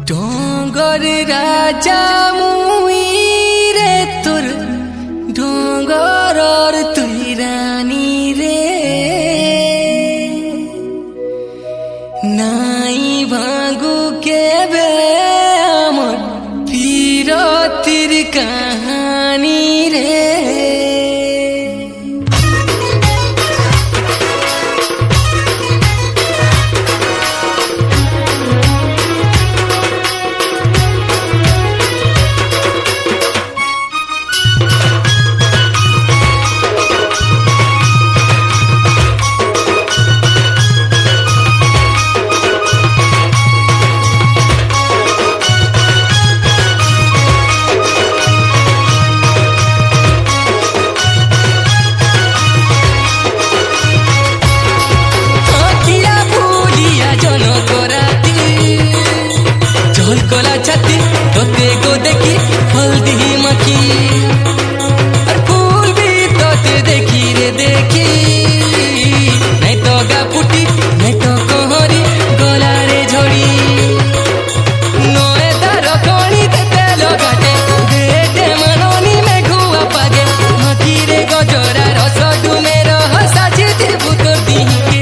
ডঙ্গর রাজা মুই রে তোর ডঙ্গরর তুই রানী রে নাই ভাগু কেবে আমার পীরতির কাহানি রে কলা ছাতি তোতে গো দেখি হলদি মাখি আর ফুল বি তোতে দেখি রে দেখি নাই তো গা ফুটি নাই তো কহরি গলারে ঝড়ি নয় তার কণি তেতে লগাটে দেটে মাননি মেঘুয়া পাগে মাখি রে গজরা রস ডুমের সাজিতে ভূতর দিকে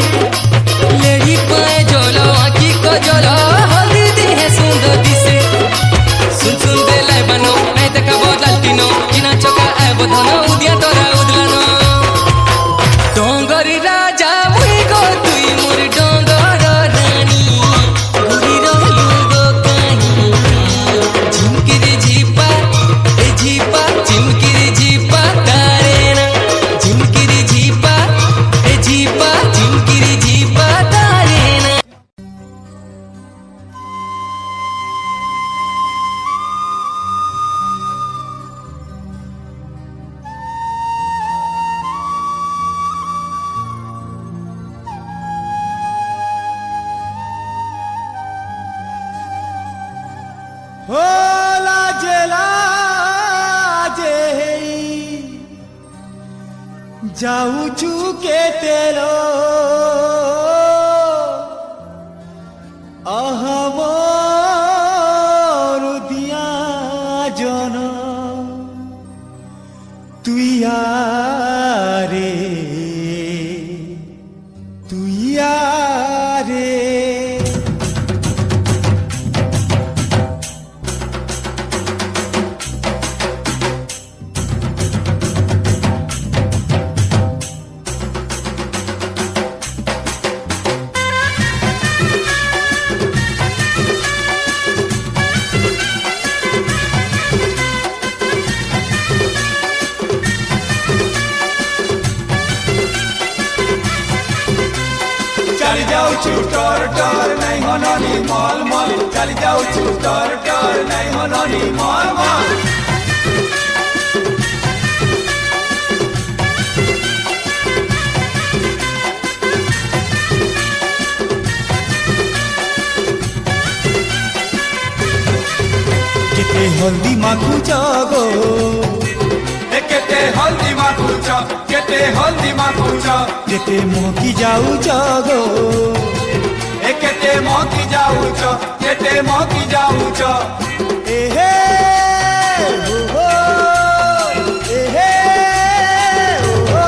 লেড়ি পায়ে জল আঁকি কজল হলদি দিহে সুন্দর দিছে सुन सुन दे लाई बनो नहीं तक बदल तीनो किना चका आए बधनो उदिया तोरा उदलानो डोंगर राजा मुई गो तुई मोर डोंगर रानी घुरी रहलु गो काहे झिमकिरी झिपा ए झिपा झिमकिरी झिपा तारे ना झिमकिरी झिपा ए झिपा झिमकिरी झिपा तारे ना हो लाजे लाजे जाऊचू के तेलो अहमर दिया जन तुया रे तुया रे चली जाऊ टोर टोर नहीं होनी मॉल मॉल चली जाऊ टोर टोर नहीं होनी मॉल मॉल केते हल्दी माखु जागो केते हल्दी माखुच केते हल्दी माखुच केते मोकी जाऊ जागो केते मोकी जाऊच केते मोकी जाऊच एहे हो एहे हो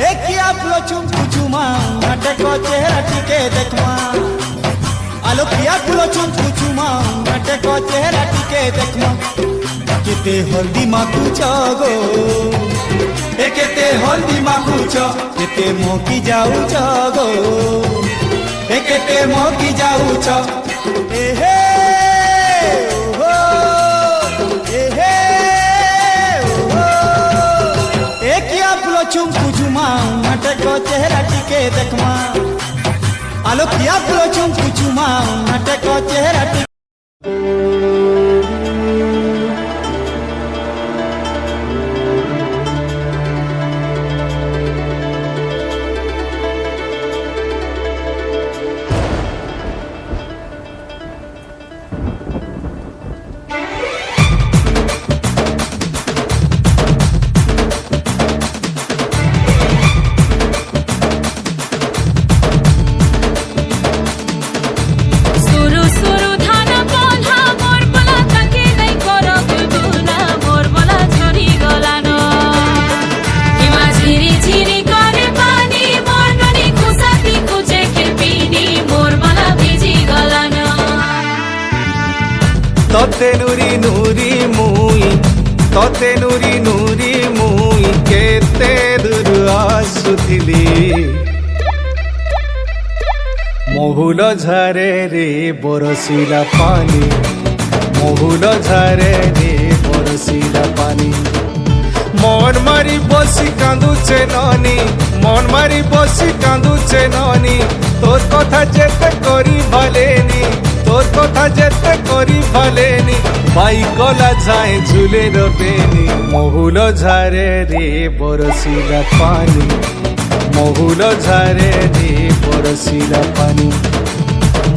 एकिया पुलो चुम चुमा नाटक चेहरा टिके देखमा आलो किया पुलो चुम चुमा नाटक चेहरा टिके देखमा केते हल्दी माखुच गो केते हल्दी माखुच केते मोकी जाऊच गो केते मोकी जाऊच एहे हो एहे हो एकिया पुलो चुमकु चुमा नाटक चेहरा टिके देखमा आलो किया पुलो चुमकु चुमा नाटक चेहरा टिके सुरु তোতে নুরি নুরি মুই তোতে নুরি নুরি মুই কেতে দূর আসুথিলি মহুল ঝরে রে বরসিলা পানি মহুল ঝরে রে বরসিলা পানি মন মারি বসি কাঁদুছে ননি মন মারি বসি কাঁদুছে ননি তোর কথা যেতে করি ভালেনি তোর কথা যেতে করি ভালেনি বাইকলা যায় ঝুলে রবেনি মহুল ঝরে রে বরসিলা পানি মহুল ঝরে রে বরসিলা পানি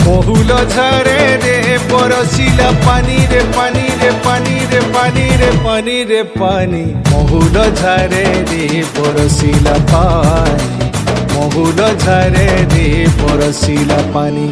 মহুল ঝরে রে বরসিলা পানি রে পানি রে পানি রে পানি রে পানি রে পানি মহুল ঝরে রে বরসিলা পানি মহুল ঝরে রে বরসিলা পানি